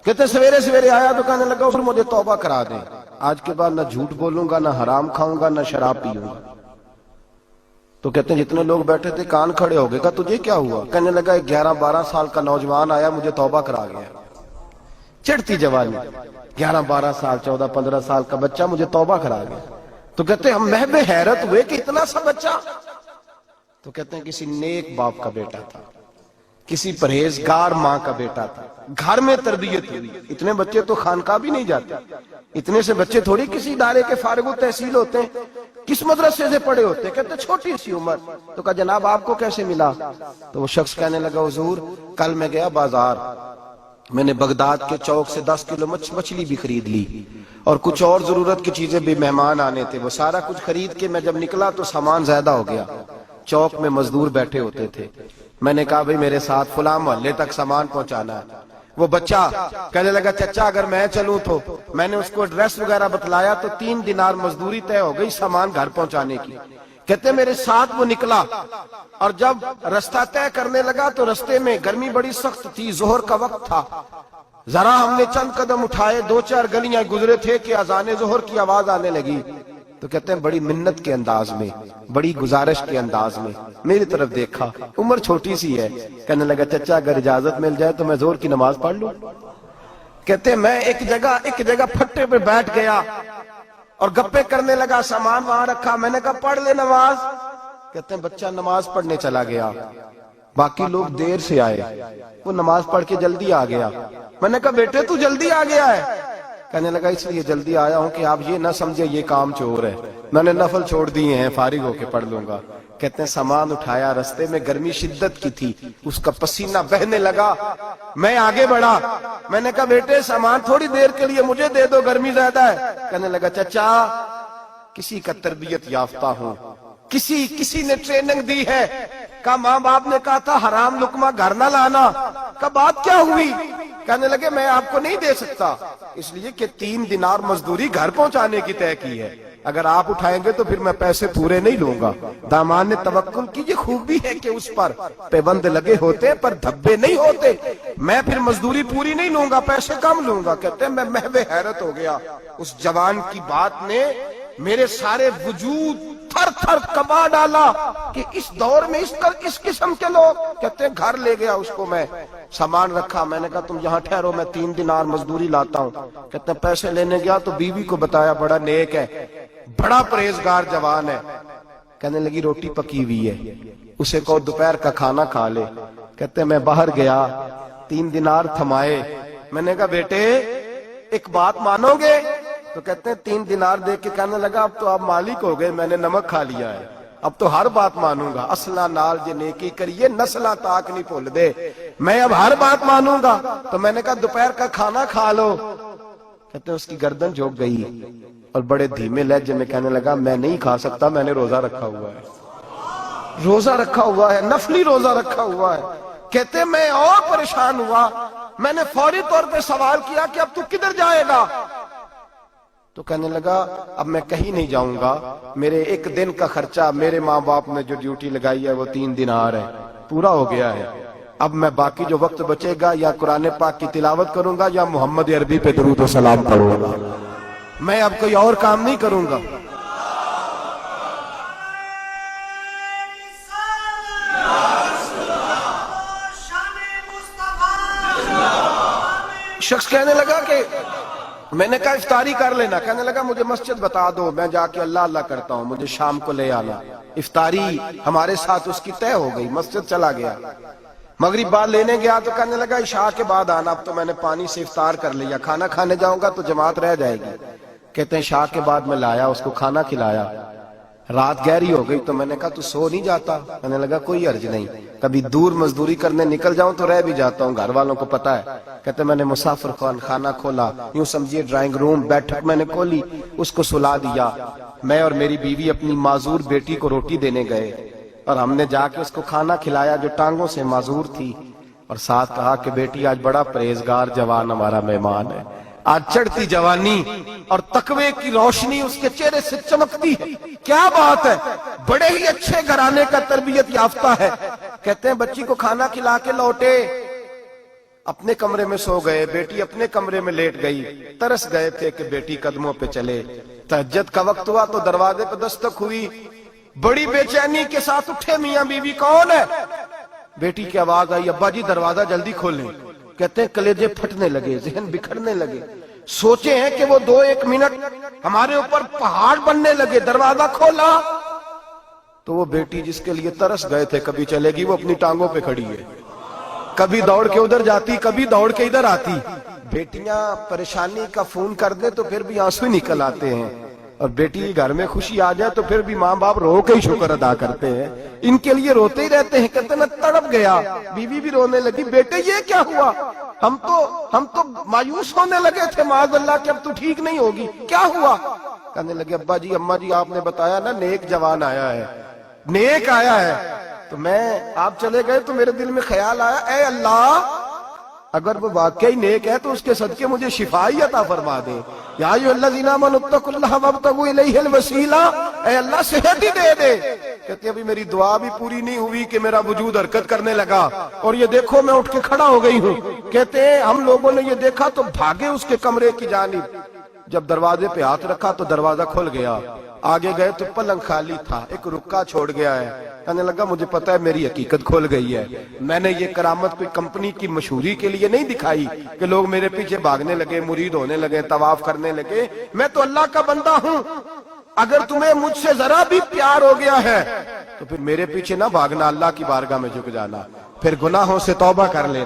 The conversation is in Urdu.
کہتے سویرے سویرے آیا تو کہنے لگا پھر مجھے توبہ کرا دیں، آج کے بعد نہ جھوٹ بولوں گا، نہ حرام کھاؤں گا، نہ شراب پیوں گا۔ تو کہتے ہیں جتنے لوگ بیٹھے تھے کان کھڑے ہو گئے، کہا تجھے کیا ہوا؟ کہنے لگا 11-12 سال کا نوجوان آیا مجھے توبہ کرا گیا، چڑھتی جوانی، 11-12 سال 14-15 سال کا بچہ مجھے توبہ کرا گیا۔ تو کہتے ہیں ہم محو حیرت ہوئے کہ اتنا سا بچہ؟ تو کہتے ہیں کسی نیک باپ کا بیٹا تھا، کسی پرہیزگار ماں کا بیٹا تھا، گھر میں تربیت ہوئی۔ اتنے بچے تو خانقاہ بھی نہیں جاتے، اتنے سے بچے تھوڑی کسی ادارے کے فارغ التحصیل ہوتے ہیں، کس مدرسے سے پڑھے ہوتے ہیں؟ کہتے چھوٹی سی عمر۔ تو کہا جناب آپ کو کیسے ملا؟ تو وہ شخص کہنے لگا حضور کل میں گیا بازار، میں نے بغداد کے چوک سے 10 کلو مچھلی بھی خرید لی اور کچھ اور ضرورت کی چیزیں بھی، مہمان آنے تھے، وہ سارا کچھ خرید کے میں جب نکلا تو سامان زیادہ ہو گیا۔ چوک میں مزدور بیٹھے ہوتے تھے، میں نے کہا بھئی میرے ساتھ فلاں محلے تک سامان پہنچانا ہے۔ وہ بچہ کہنے لگا چچا اگر میں چلوں تو، میں نے اس کو ایڈریس وغیرہ بتلایا تو 3 دینار مزدوری طے ہو گئی سامان گھر پہنچانے کی۔ کہتے میرے ساتھ وہ نکلا اور جب رستہ طے کرنے لگا تو رستے میں گرمی بڑی سخت تھی، ظہر کا وقت تھا، ذرا ہم نے چند قدم اٹھائے، 2-4 گلیاں گزرے تھے کہ اذان ظہر کی آواز آنے لگی۔ تو کہتے ہیں بڑی منت کے انداز میں، بڑی گزارش کے انداز میں میری طرف دیکھا، عمر چھوٹی سی ہے، کہنے لگا چچا اگر اجازت مل جائے تو میں ظہر کی نماز پڑھ لوں۔ کہتے ہیں میں ایک جگہ پھٹے پہ بیٹھ گیا اور گپے کرنے لگا، سامان وہاں رکھا، میں نے کہا پڑھ لے نماز۔ کہتے ہیں بچہ نماز پڑھنے چلا گیا، باقی لوگ دیر سے آئے، وہ نماز پڑھ کے جلدی آ گیا۔ میں نے کہا بیٹے تو جلدی آ گیا ہے؟ کہنے لگا اس لیے جلدی آیا ہوں کہ آپ یہ نہ سمجھے یہ کام چور ہے، میں نے نفل چھوڑ دیے ہیں، فارغ ہو کے پڑھ لوں گا۔ کہتے ہیں سامان اٹھایا، رستے میں گرمی شدت کی تھی، اس کا پسینہ بہنے لگا، میں آگے بڑھا، میں نے کہا بیٹے سامان تھوڑی دیر کے لیے مجھے دے دو، گرمی زیادہ ہے۔ کہنے لگا چچا کسی کا تربیت یافتہ ہوں، کسی نے ٹریننگ دی ہے، کہا ماں باپ نے کہا تھا حرام لقمہ گھر نہ لانا، کہا بات کیا ہوئی؟ کہنے لگے میں آپ کو نہیں دے سکتا، اس لیے کہ 3 دینار مزدوری گھر پہنچانے کی طے کی ہے، اگر آپ اٹھائیں گے تو پھر میں پیسے پورے نہیں لوں گا۔ دامان نے توکل کی، یہ خوبی ہے کہ اس پر پیبند لگے ہوتے پر دھبے نہیں ہوتے، میں پھر مزدوری پوری نہیں لوں گا، پیسے کم لوں گا۔ کہتے ہیں میں محو حیرت ہو گیا، اس جوان کی بات نے میرے سارے وجود تھر تھر کبا ڈالا کہ اس دور میں اس قسم کے لوگ۔ کہتے ہیں گھر لے گیا اس کو، میں سامان رکھا، میں نے کہا تم یہاں ٹھہرو میں 3 دینار مزدوری لاتا ہوں۔ کہتے ہیں پیسے لینے گیا تو بیوی کو بتایا بڑا نیک ہے، بڑا پرہیزگار جوان ہے، کہنے لگی روٹی پکی ہوئی ہے، اسے کہو دوپہر کا کھانا کھا لے۔ کہتے ہیں میں باہر گیا، 3 دینار تھمائے، میں نے کہا بیٹے ایک بات مانو گے؟ تو کہتے ہیں 3 دینار دے کے کہنے لگا اب تو آپ مالک ہو گئے، میں نے نمک کھا لیا ہے، اب تو ہر بات مانوں گا، اصلہ نال جے نیکی کریے نسلہ تاک نہیں بھول دے، میں اب ہر بات مانوں گا۔ تو میں نے کہا دوپہر کا کھانا کھا لو۔ کہتے ہیں اس کی گردن جھک گئی اور بڑے دھیمے لہجے میں کہنے لگا میں نہیں کھا سکتا، میں نے روزہ رکھا ہوا ہے، روزہ رکھا ہوا ہے، نفلی روزہ رکھا ہوا ہے۔ کہتے ہیں میں اور پریشان ہوا، میں نے فوری طور پہ سوال کیا کہ اب تو کدھر جائے گا؟ تو کہنے لگا اب میں کہیں نہیں جاؤں گا، میرے 1 دن کا خرچہ میرے ماں باپ نے جو ڈیوٹی لگائی ہے وہ 3 دینار ہے، پورا ہو گیا ہے، اب میں باقی جو وقت بچے گا یا قرآن پاک کی تلاوت کروں گا یا محمد عربی پہ درود و سلام پڑھوں گا، میں اب کوئی اور کام نہیں کروں گا۔ شخص کہنے لگا کہ میں نے کہا افطاری کر لینا، کہنے لگا مجھے مسجد بتا دو، میں جا کے اللہ اللہ کرتا ہوں، مجھے شام کو لے آنا۔ افطاری ہمارے ساتھ اس کی طے ہو گئی، مسجد چلا گیا، مغرب بعد لینے گیا تو کہنے لگا عشاء کے بعد آنا، اب تو میں نے پانی سے افطار کر لیا، کھانا کھانے جاؤں گا تو جماعت رہ جائے گی۔ کہتے ہیں عشاء کے بعد میں لایا، اس کو کھانا کھلایا، رات گہری ہو گئی تو میں نے کہا تو سو نہیں جاتا؟ کہنے لگا کوئی عرض نہیں، کبھی دور مزدوری کرنے نکل جاؤں تو رہ بھی جاتا ہوں، گھر والوں کو پتا ہے۔ کہتے میں نے مسافر خانہ کھولا، یوں سمجھیے ڈرائنگ روم، بیٹھک میں نے کھولی، اس کو سلا دیا، میں اور میری بیوی اپنی معذور بیٹی کو روٹی دینے گئے اور ہم نے جا کے اس کو کھانا کھلایا جو ٹانگوں سے معذور تھی، اور ساتھ کہا کہ بیٹی آج بڑا پرہیزگار جوان ہمارا مہمان ہے، آج چڑھتی جوانی اور تقوی کی روشنی اس کے چہرے سے چمکتی ہے، کیا بات ہے، بڑے ہی اچھے گھرانے کا تربیت یافتہ ہے۔ کہتے ہیں بچی کو کھانا کھلا کے لوٹے، اپنے کمرے میں سو گئے, بیٹی اپنے کمرے میں لیٹ گئی, ترس گئے تھے کہ بیٹی قدموں پہ چلے. تہجد کا وقت ہوا تو دروازے پہ دستک ہوئی, بڑی بے چینی کے ساتھ اٹھے میاں بیوی, کون ہے؟ بیٹی کی آواز آئی, ابا جی دروازہ جلدی کھولیں. کہتے ہیں کلیجے پھٹنے لگے, ذہن بکھرنے لگے, سوچے ہیں کہ وہ 2-1 منٹ ہمارے اوپر پہاڑ بننے لگے. دروازہ کھولا تو وہ بیٹی جس کے لیے ترس گئے تھے کبھی چلے گی, وہ اپنی ٹانگوں پہ کھڑی ہے, کبھی دوڑ کے ادھر جاتی, کبھی دوڑ کے ادھر آتی. بیٹیاں پریشانی کا فون کر دیں تو پھر بھی آنسو نکل آتے ہیں, اور بیٹی گھر میں خوشی آ جائے تو پھر بھی ماں باپ رو کے ہی شکر ادا کرتے ہیں. ان کے لیے روتے ہی رہتے ہیں, کہتے ہیں میں تڑپ گیا. بیوی بھی رونے لگی, بیٹے یہ کیا ہوا؟ ہم تو مایوس ہونے لگے تھے معاذ اللہ کہ اب تو ٹھیک نہیں ہوگی, کیا ہوا؟ کہنے لگے ابا جی اماں جی آپ نے بتایا نا نیک جوان آیا ہے, نیک آیا ہے, تو میں آپ چلے گئے تو میرے دل میں خیال آیا, اے اللہ اگر وہ واقعی نیک ہے تو اس کے صدقے مجھے شفائی عطا فرما دے. یا ایھا الذین آمنوا اتقوا اللہ وابتغوا الیہ الوسیلہ, اے اللہ صحت ہی دے دے. کہتے ابھی میری دعا بھی پوری نہیں ہوئی کہ میرا وجود حرکت کرنے لگا, اور یہ دیکھو میں اٹھ کے کھڑا ہو گئی ہوں. کہتے ہیں ہم لوگوں نے یہ دیکھا تو بھاگے اس کے کمرے کی جانب, جب دروازے پہ ہاتھ رکھا تو دروازہ کھل گیا. آگے گئے تو پلنگ خالی تھا, ایک رکا چھوڑ گیا ہے. کہنے لگا مجھے پتا ہے میری حقیقت کھول گئی ہے, میں نے یہ کرامت کوئی کمپنی کی مشہوری کے لیے نہیں دکھائی کہ لوگ میرے پیچھے بھاگنے لگے, مرید ہونے لگے, طواف کرنے لگے. میں تو اللہ کا بندہ ہوں, اگر تمہیں مجھ سے ذرا بھی پیار ہو گیا ہے تو پھر میرے پیچھے نہ بھاگنا, اللہ کی بارگاہ میں جھک جانا, پھر گناہوں سے توبہ کر لینا.